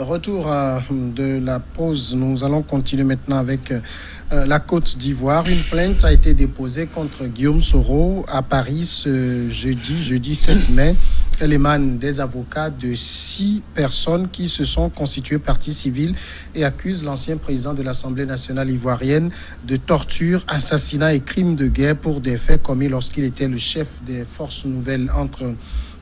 Retour de la pause. Nous allons continuer maintenant avec la Côte d'Ivoire. Une plainte a été déposée contre Guillaume Soro à Paris ce jeudi 7 mai. Elle émane des avocats de 6 personnes qui se sont constituées partie civile et accusent l'ancien président de l'Assemblée nationale ivoirienne de torture, assassinat et crimes de guerre pour des faits commis lorsqu'il était le chef des forces nouvelles entre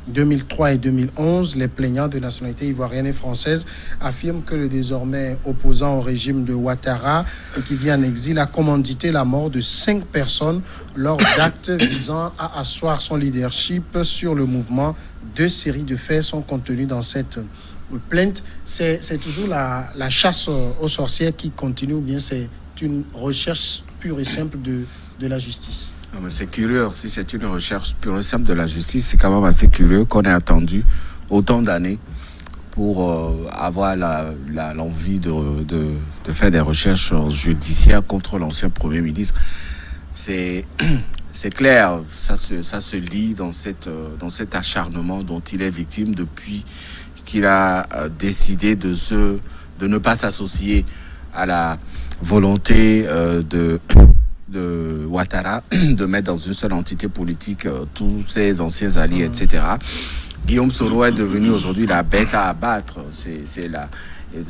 2003 et 2011. Les plaignants de nationalité ivoirienne et française affirment que le désormais opposant au régime de Ouattara et qui vit en exil a commandité la mort de 5 personnes lors d'actes visant à asseoir son leadership sur le mouvement. 2 séries de faits sont contenues dans cette plainte. C'est toujours la chasse aux sorcières qui continue ou bien c'est une recherche pure et simple de la justice? Non, mais c'est curieux. Si c'est une recherche pure et simple de la justice, c'est quand même assez curieux qu'on ait attendu autant d'années pour avoir l'envie de faire des recherches judiciaires contre l'ancien Premier ministre. C'est clair, ça se lit dans cet acharnement dont il est victime depuis qu'il a décidé de ne pas s'associer à la volonté de Ouattara de mettre dans une seule entité politique tous ses anciens alliés, etc. Guillaume Soro est devenu aujourd'hui la bête à abattre.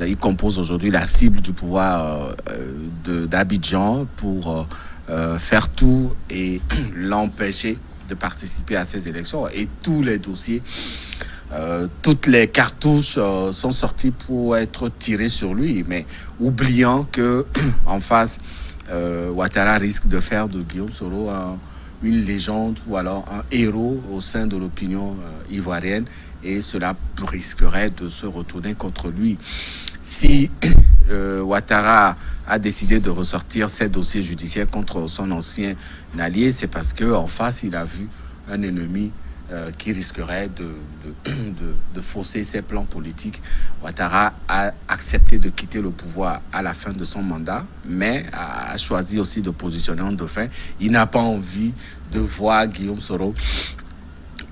Il compose aujourd'hui la cible du pouvoir d'Abidjan pour faire tout et l'empêcher de participer à ces élections. Et tous les dossiers, toutes les cartouches sont sorties pour être tirées sur lui, mais oubliant que en face, Ouattara risque de faire de Guillaume Soro une légende ou alors un héros au sein de l'opinion ivoirienne, et cela risquerait de se retourner contre lui. Si Ouattara a décidé de ressortir ses dossiers judiciaires contre son ancien allié, c'est parce qu'en face, il a vu un ennemi qui risquerait de fausser ses plans politiques. Ouattara a accepté de quitter le pouvoir à la fin de son mandat, mais a choisi aussi de positionner en dauphin. Il n'a pas envie de voir Guillaume Soro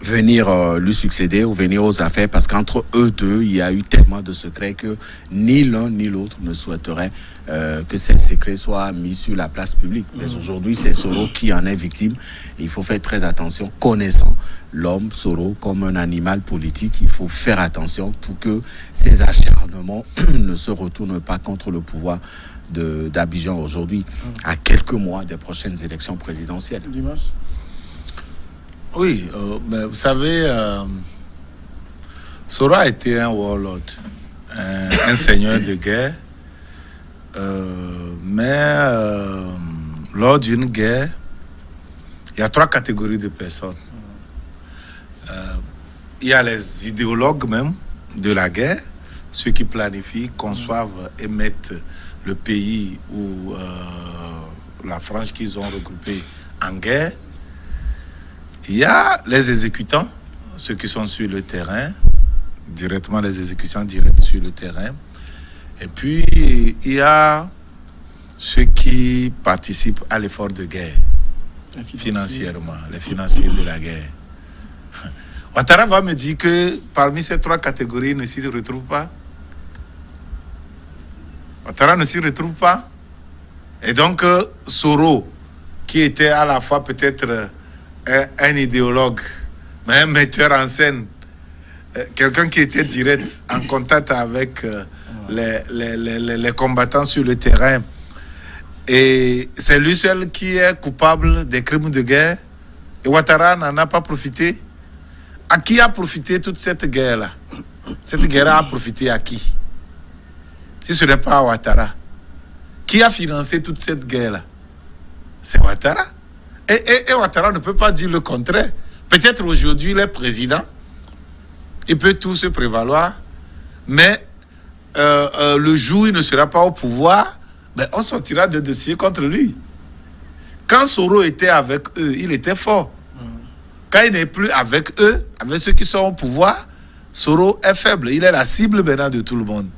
venir lui succéder ou venir aux affaires, parce qu'entre eux deux, il y a eu tellement de secrets que ni l'un ni l'autre ne souhaiterait que ces secrets soient mis sur la place publique. Mais aujourd'hui, c'est Soro qui en est victime. Il faut faire très attention, connaissant l'homme Soro comme un animal politique. Il faut faire attention pour que ces acharnements ne se retournent pas contre le pouvoir d'Abidjan aujourd'hui, à quelques mois des prochaines élections présidentielles. Dimas? Oui, mais vous savez, Soro a été un warlord, un seigneur de guerre, mais lors d'une guerre, il y a 3 catégories de personnes. Il y a les idéologues même de la guerre, ceux qui planifient, conçoivent et mettent le pays ou la frange qu'ils ont regroupée en guerre. Il y a les exécutants, ceux qui sont sur le terrain, directement les exécutants directs sur le terrain. Et puis, il y a ceux qui participent à l'effort de guerre, financièrement, les financiers de la guerre. Ouattara va me dire que parmi ces 3 catégories, il ne s'y retrouve pas. Ouattara ne s'y retrouve pas. Et donc, Soro, qui était à la fois peut-être un idéologue, mais un metteur en scène, quelqu'un qui était direct en contact avec les combattants sur le terrain. Et c'est lui seul qui est coupable des crimes de guerre. Et Ouattara n'en a pas profité. À qui a profité toute cette guerre-là? Cette guerre a profité à qui? Si ce n'est pas à Ouattara. Qui a financé toute cette guerre-là? C'est Ouattara. Et Ouattara ne peut pas dire le contraire. Peut-être aujourd'hui, il est président. Il peut tout se prévaloir. Mais le jour où il ne sera pas au pouvoir, on sortira de dossiers contre lui. Quand Soro était avec eux, il était fort. Quand il n'est plus avec eux, avec ceux qui sont au pouvoir, Soro est faible. Il est la cible maintenant de tout le monde.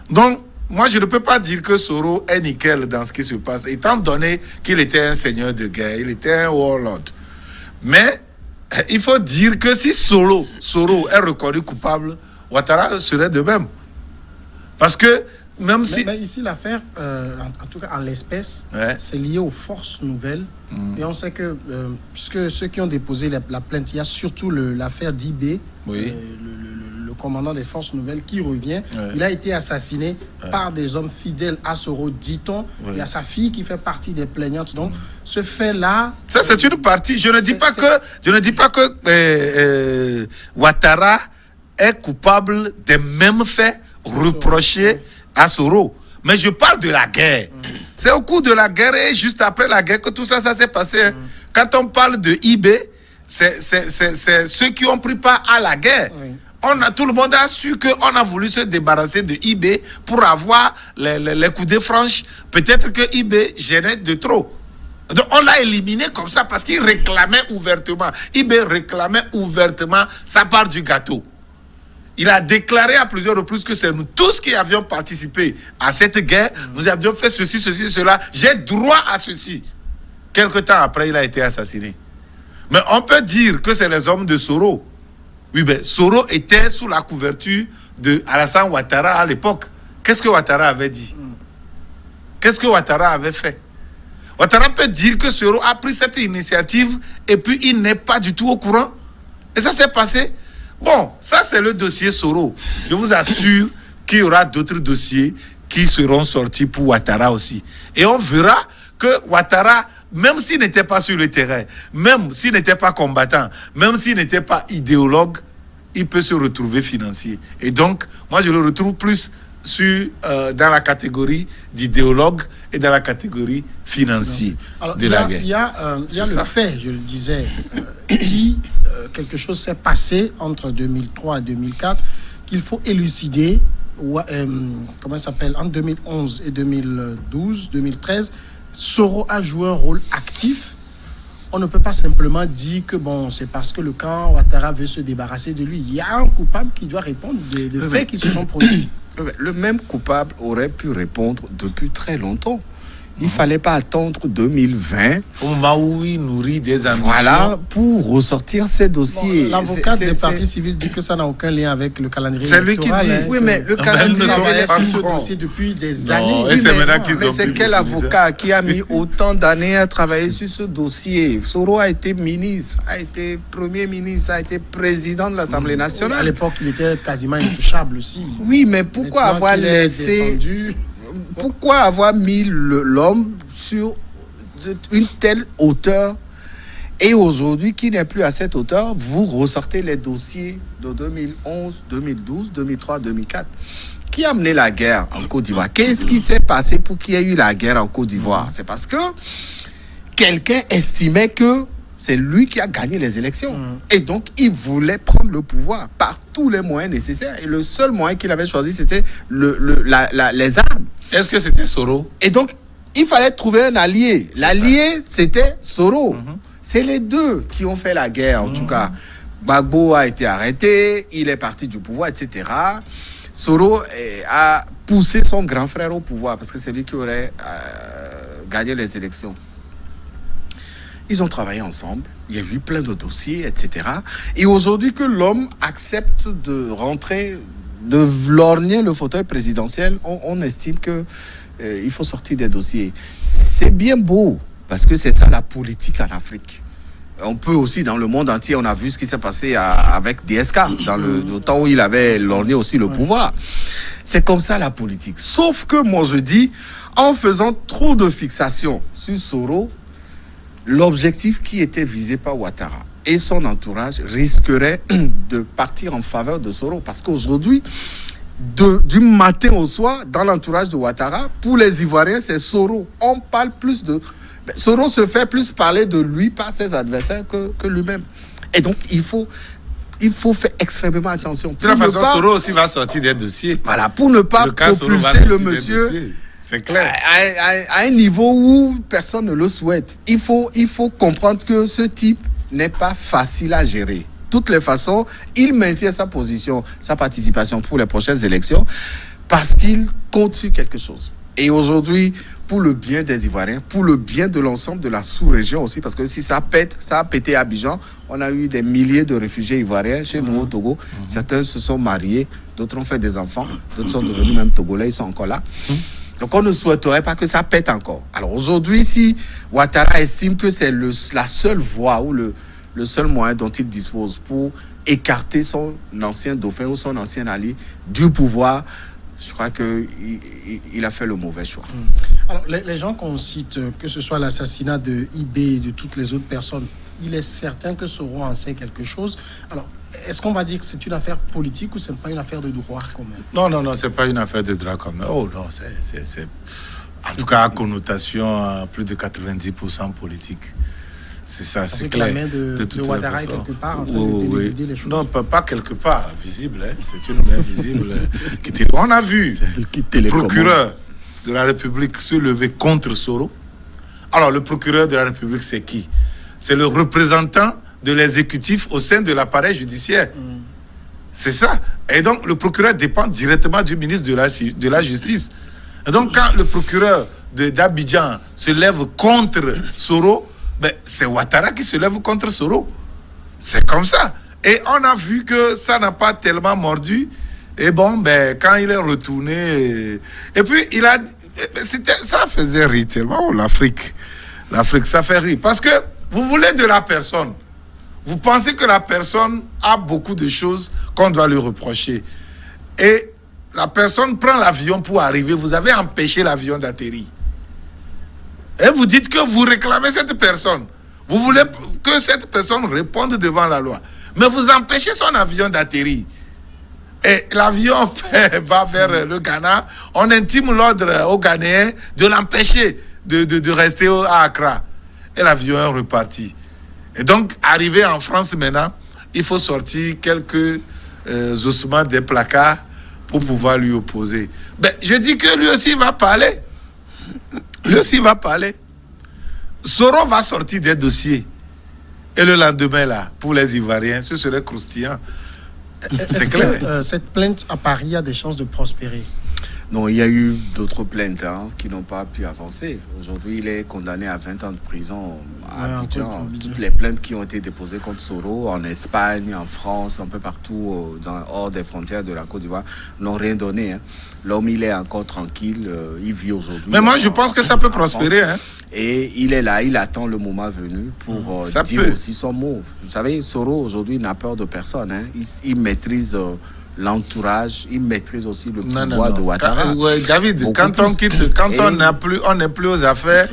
Donc, moi, je ne peux pas dire que Soro est nickel dans ce qui se passe, étant donné qu'il était un seigneur de guerre, il était un warlord. Mais il faut dire que si Soro est reconnu coupable, Ouattara serait de même. Parce que même si... Mais ici, l'affaire, en tout cas en l'espèce, Ouais. c'est lié aux forces nouvelles. Et on sait que, puisque ceux qui ont déposé la plainte, il y a surtout l'affaire d'IB, Oui. le commandant des forces nouvelles qui revient. Ouais. Il a été assassiné par des hommes fidèles à Soro, dit-on. Ouais. Il y a sa fille qui fait partie des plaignantes. Donc, ce fait-là... Ça, c'est une partie. Je ne dis pas que Ouattara est coupable des mêmes faits reprochés à Soro. Mais je parle de la guerre. C'est au cours de la guerre et juste après la guerre que tout ça s'est passé. Quand on parle de IB, c'est ceux qui ont pris part à la guerre. Oui. Tout le monde a su qu'on a voulu se débarrasser de IB pour avoir les coudées franches. Peut-être que IB gênait de trop. Donc on l'a éliminé comme ça parce qu'il réclamait ouvertement. IB réclamait ouvertement sa part du gâteau. Il a déclaré à plusieurs reprises que c'est nous tous qui avions participé à cette guerre. Nous avions fait ceci, cela. J'ai droit à ceci. Quelque temps après, il a été assassiné. Mais on peut dire que c'est les hommes de Soro. Oui, mais Soro était sous la couverture de Alassane Ouattara à l'époque. Qu'est-ce que Ouattara avait dit? Qu'est-ce que Ouattara avait fait? Ouattara peut dire que Soro a pris cette initiative et puis il n'est pas du tout au courant. Et ça s'est passé. Bon, ça c'est le dossier Soro. Je vous assure qu'il y aura d'autres dossiers qui seront sortis pour Ouattara aussi. Et on verra que Ouattara, même s'il n'était pas sur le terrain, même s'il n'était pas combattant, même s'il n'était pas idéologue, il peut se retrouver financier. Et donc, moi je le retrouve plus dans la catégorie d'idéologue et dans la catégorie financier de la guerre. Il y a le fait, je le disais, qui quelque chose s'est passé entre 2003 et 2004 qu'il faut élucider. Comment ça s'appelle? En 2011 et 2012, 2013, Soro a joué un rôle actif. On ne peut pas simplement dire que bon, c'est parce que le camp Ouattara veut se débarrasser de lui. Il y a un coupable qui doit répondre des faits qui se sont produits. Le même coupable aurait pu répondre depuis très longtemps. Il ne fallait pas attendre 2020. Au moment où il nourrit des ambitions. Voilà, pour ressortir ces dossiers. Bon, l'avocat des partis civils dit que ça n'a aucun lien avec le calendrier. C'est lui qui dit. Oui, mais le calendrier avait est ce dossier depuis des années. Et c'est maintenant qu'ils mais ont c'est pu quel mobiliser. avocat qui a mis autant d'années à travailler sur ce dossier? Soro a été ministre, a été premier ministre, a été président de l'Assemblée À nationale. l'époque, il était quasiment intouchable aussi. Oui, mais pourquoi Maintenant avoir qu'il est laissé... descendu, Pourquoi avoir mis l'homme sur une telle hauteur et aujourd'hui, qui n'est plus à cette hauteur, vous ressortez les dossiers de 2011, 2012, 2003, 2004. Qui a mené la guerre en Côte d'Ivoire? Qu'est-ce qui s'est passé pour qu'il y ait eu la guerre en Côte d'Ivoire? C'est parce que quelqu'un estimait que c'est lui qui a gagné les élections. Et donc, il voulait prendre le pouvoir par tous les moyens nécessaires. Et le seul moyen qu'il avait choisi, c'était les armes. Est-ce que c'était Soro? Et donc, il fallait trouver un allié. L'allié, c'était Soro. C'est les deux qui ont fait la guerre, en tout cas. Gbagbo a été arrêté, il est parti du pouvoir, etc. Soro a poussé son grand frère au pouvoir, parce que c'est lui qui aurait gagné les élections. Ils ont travaillé ensemble, il y a eu plein de dossiers, etc. Et aujourd'hui que l'homme accepte de rentrer, de lorgner le fauteuil présidentiel, on estime que il faut sortir des dossiers. C'est bien beau, parce que c'est ça la politique en Afrique. On peut aussi, dans le monde entier, on a vu ce qui s'est passé avec DSK, dans le temps où il avait lorgné aussi le pouvoir. C'est comme ça la politique. Sauf que moi je dis, en faisant trop de fixation sur Soro, l'objectif qui était visé par Ouattara et son entourage risquerait de partir en faveur de Soro. Parce qu'aujourd'hui, du matin au soir, dans l'entourage de Ouattara, pour les Ivoiriens, c'est Soro. On parle plus de... Soro se fait plus parler de lui par ses adversaires que lui-même. Et donc, il faut faire extrêmement attention. De toute façon, Soro aussi va sortir des dossiers. Voilà, pour ne pas propulser le monsieur... C'est clair. À un niveau où personne ne le souhaite. Il faut comprendre que ce type n'est pas facile à gérer. De toutes les façons, il maintient sa position, sa participation pour les prochaines élections parce qu'il compte sur quelque chose. Et aujourd'hui, pour le bien des Ivoiriens, pour le bien de l'ensemble de la sous-région aussi, parce que si ça pète, ça a pété à Abidjan, on a eu des milliers de réfugiés ivoiriens chez nous au Togo. Certains se sont mariés, d'autres ont fait des enfants, d'autres sont devenus même togolais, ils sont encore là. Donc on ne souhaiterait pas que ça pète encore. Alors aujourd'hui, si Ouattara estime que c'est la seule voie ou le seul moyen dont il dispose pour écarter son ancien dauphin ou son ancien allié du pouvoir, je crois qu'il a fait le mauvais choix. Alors, les gens qu'on cite, que ce soit l'assassinat de IB et de toutes les autres personnes, il est certain que Soro en sait quelque chose. Alors, est-ce qu'on va dire que c'est une affaire politique ou ce n'est pas une affaire de droit quand même? Non, ce n'est pas une affaire de droit quand même. Oh non, c'est en tout cas à connotation plus de 90% politique. C'est ça, c'est clair. La main de Ouattara est quelque part en train de téléguider les choses. Non, pas quelque part, visible. Hein. C'est une main visible. On a vu le procureur de la République se lever contre Soro. Alors, le procureur de la République, c'est qui? C'est le représentant de l'exécutif au sein de l'appareil judiciaire. C'est ça. Et donc, le procureur dépend directement du ministre de la Justice. Et donc, quand le procureur d'Abidjan se lève contre Soro, ben, c'est Ouattara qui se lève contre Soro. C'est comme ça. Et on a vu que ça n'a pas tellement mordu. Et bon, ben, quand il est retourné... Et puis, ça faisait rire tellement. L'Afrique, ça fait rire. Parce que vous voulez de la personne. Vous pensez que la personne a beaucoup de choses qu'on doit lui reprocher. Et la personne prend l'avion pour arriver. Vous avez empêché l'avion d'atterrir. Et vous dites que vous réclamez cette personne. Vous voulez que cette personne réponde devant la loi. Mais vous empêchez son avion d'atterrir. Et l'avion va vers le Ghana. On intime l'ordre aux Ghanéens de l'empêcher de rester à Accra. Et l'avion est reparti. Et donc, arrivé en France maintenant, il faut sortir quelques ossements des placards pour pouvoir lui opposer. Ben, je dis que lui aussi va parler. Lui aussi va parler. Soro va sortir des dossiers. Et le lendemain, là, pour les Ivoiriens, ce serait croustillant. C'est clair. Que, cette plainte à Paris a des chances de prospérer? Non, il y a eu d'autres plaintes qui n'ont pas pu avancer. Aujourd'hui, il est condamné à 20 ans de prison à Abidjan. Toutes les plaintes qui ont été déposées contre Soro en Espagne, en France, un peu partout hors des frontières de la Côte d'Ivoire n'ont rien donné. L'homme, il est encore tranquille, il vit aujourd'hui. Mais moi, je pense que ça peut prospérer. Et il est là, il attend le moment venu pour dire aussi son mot. Vous savez, Soro, aujourd'hui, n'a peur de personne. Il maîtrise l'entourage, il maîtrise aussi le pouvoir de Ouattara. David, quand on quitte, on n'est plus aux affaires,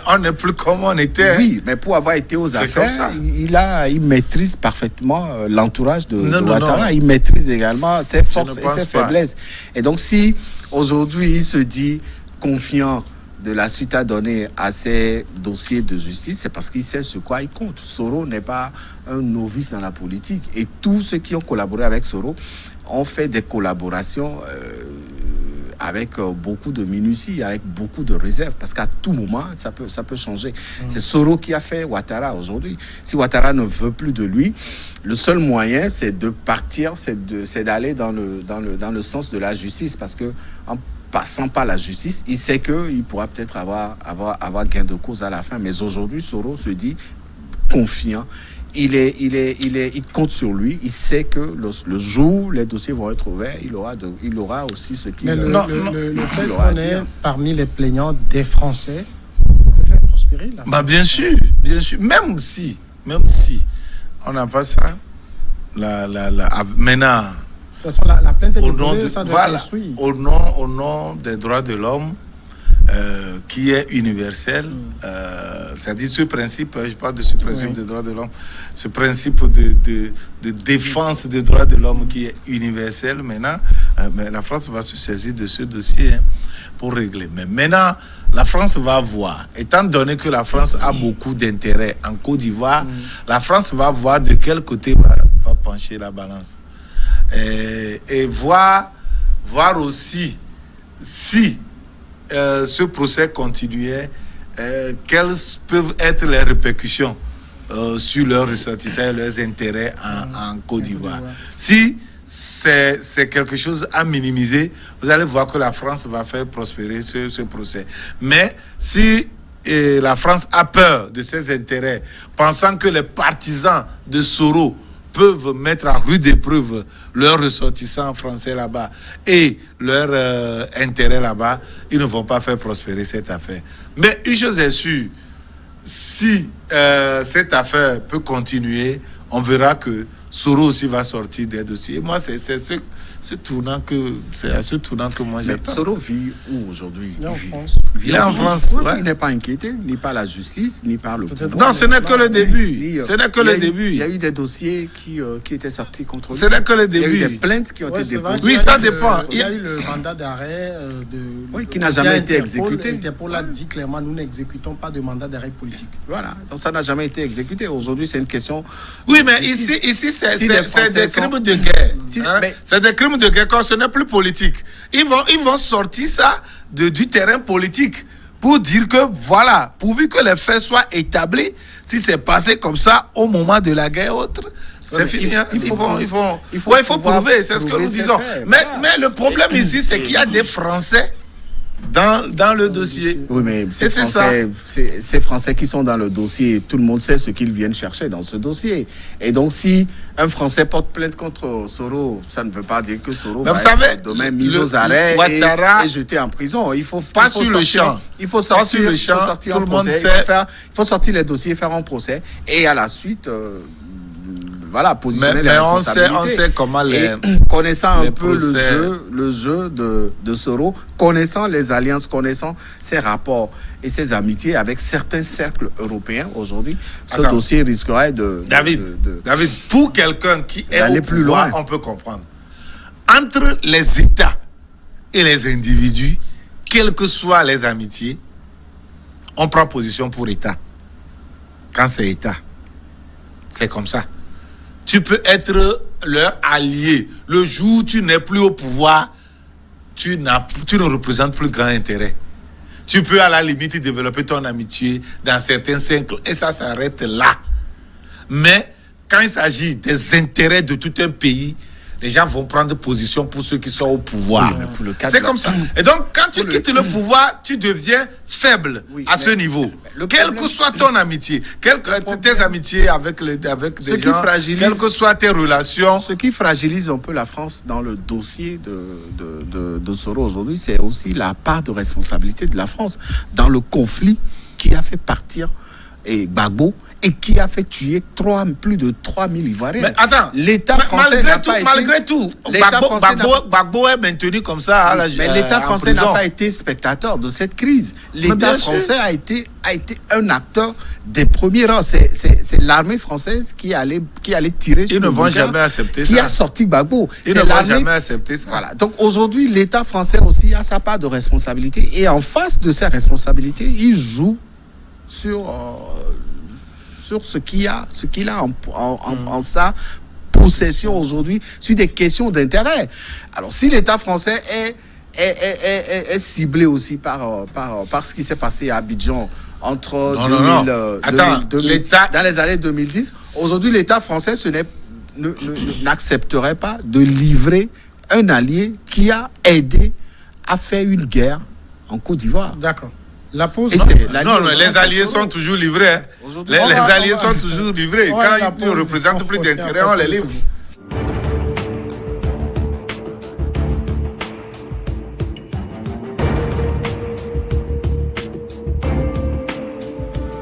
on n'est plus comme on était. Oui, mais pour avoir été aux affaires, il maîtrise parfaitement l'entourage de Ouattara. Il maîtrise également ses forces et ses faiblesses. Et donc, si aujourd'hui il se dit confiant de la suite à donner à ces dossiers de justice, c'est parce qu'il sait sur quoi il compte. Soro n'est pas un novice dans la politique. Et tous ceux qui ont collaboré avec Soro ont fait des collaborations avec beaucoup de minutie, avec beaucoup de réserve, parce qu'à tout moment, ça peut changer. C'est Soro qui a fait Ouattara aujourd'hui. Si Ouattara ne veut plus de lui, le seul moyen, c'est de partir, c'est d'aller dans le sens de la justice, parce que en passant par la justice, il sait qu'il pourra peut-être avoir gain de cause à la fin. Mais aujourd'hui, Soro se dit confiant. Il compte sur lui. Il sait que le jour où les dossiers vont être ouverts, il aura aussi ce qu'il aura à dire. Parmi les plaignants des Français, peut faire prospérer la bien sûr. Même si on n'a pas ça, maintenant. La plainte est au nom des droits de l'homme, qui est universel, c'est-à-dire ce principe, je parle de ce principe des droits de l'homme, ce principe de défense des droits de l'homme qui est universel. Maintenant, mais la France va se saisir de ce dossier pour régler. Mais maintenant, la France va voir, étant donné que la France a beaucoup d'intérêt en Côte d'Ivoire, la France va voir de quel côté va pencher la balance. Et voir aussi si ce procès continuait, quelles peuvent être les répercussions sur leurs ressortissants et leurs intérêts en Côte d'Ivoire. Si c'est quelque chose à minimiser. Vous allez voir que la France va faire prospérer ce procès. Mais si la France a peur de ses intérêts, pensant que les partisans de Soro peuvent mettre à rude épreuve leurs ressortissants français là-bas et leurs intérêts là-bas, ils ne vont pas faire prospérer cette affaire. Mais une chose est sûre, si cette affaire peut continuer, on verra que Soro aussi va sortir des dossiers. Et moi, c'est à ce tournant que moi j'attends. Soro vit où aujourd'hui? Il est en France. Il est en France. Oui, Ouais. il n'est pas inquiété, ni par la justice, ni par le pouvoir. Non, ce n'est que le début. Ce n'est que le début. Il y a eu des dossiers qui étaient sortis contre lui. Ce n'est que le Il y a eu début. des plaintes qui ont été déposées. Oui, ça dépend. Il y a eu le mandat d'arrêt qui n'a jamais été exécuté. Interpol a dit clairement, nous n'exécutons pas de mandat d'arrêt politique. Voilà, donc ça n'a jamais été exécuté. Aujourd'hui, c'est une question... Oui, mais ici c'est Si les des Français crimes de guerre. Si- Hein? mais- C'est des crimes de guerre quand ce n'est plus politique. Ils vont sortir ça du terrain politique pour dire que voilà, pourvu que les faits soient établis, si c'est passé comme ça au moment de la guerre autre, c'est mais fini. il faut pouvoir prouver, c'est ce que prouver nous ces disons. faits, Mais voilà. le problème ici, c'est qu'il y a des Français dans le dossier. Oui, mais c'est ça. Ces Français qui sont dans le dossier, tout le monde sait ce qu'ils viennent chercher dans ce dossier. Et donc, si un Français porte plainte contre Soro, ça ne veut pas dire que Soro Mais va vous savez, être demain mis aux arrêts Ouattara- et jeté en prison. Il faut Pas sur le champ. Il faut Pas sur sortir, le champ, sortir tout un le monde procès, sait. il faut sortir les dossiers, faire un procès et à la suite... voilà, positionner les Mais responsabilités. on sait comment les... Et connaissant les un peu procès- le jeu de Soro, connaissant les alliances, connaissant ses rapports et ses amitiés avec certains cercles européens aujourd'hui, ce Attends. dossier risquerait de... David, pour quelqu'un qui est d'aller au plus pouvoir, loin. on peut comprendre. Entre les États et les individus, quelles que soient les amitiés, on prend position pour État. Quand c'est État, c'est comme ça. Tu peux être leur allié. Le jour où tu n'es plus au pouvoir, tu ne représentes plus grand intérêt. Tu peux à la limite développer ton amitié dans certains cercles et ça s'arrête là. Mais quand il s'agit des intérêts de tout un pays, les gens vont prendre position pour ceux qui sont au pouvoir. Oui, mais pour le cas C'est de- comme ça. Et donc, quand tu quittes le pouvoir, tu deviens faible Oui, à mais ce niveau. le Quelle problème- que soit ton amitié, tes amitiés avec des qui gens, fragilise- quelles que soient tes relations, Ce qui fragilise un peu la France dans le dossier de Soro aujourd'hui, c'est aussi la part de responsabilité de la France dans le conflit qui a fait partir Gbagbo et qui a fait tuer plus de 3000 Ivoiriens. mais attends, L'État français n'a pas été... malgré tout, L'État français n'a pas- Gbagbo est maintenu comme ça à la Mais l'État en français n'a prison. pas été spectateur de cette crise. Mais L'État bien sûr. français a été un acteur des premiers rangs. C'est l'armée française qui allait tirer sur Ils ne le vont gars jamais accepter qui ça. a sorti Gbagbo. Ils C'est ne vont l'armée- jamais accepter ça. Voilà. Donc aujourd'hui, l'État français aussi a sa part de responsabilité. Et en face de ses responsabilités, il joue sur ce qu'il a en sa possession aujourd'hui, sur des questions d'intérêt. Alors si l'État français est ciblé aussi par ce qui s'est passé à Abidjan entre Non. Attends, 2000, l'État- dans les années 2010, aujourd'hui l'État français n'accepterait pas de livrer un allié qui a aidé à faire une guerre en Côte d'Ivoire. D'accord. La pause. Et c'est l'allié Non, au les grand alliés Soro. sont toujours livrés. Hein. Aujourd'hui, Les on va- alliés on va- sont toujours livrés. on va Quand la ils ne pause, représentent on plus revient d'intérêt, après on les pour livre. le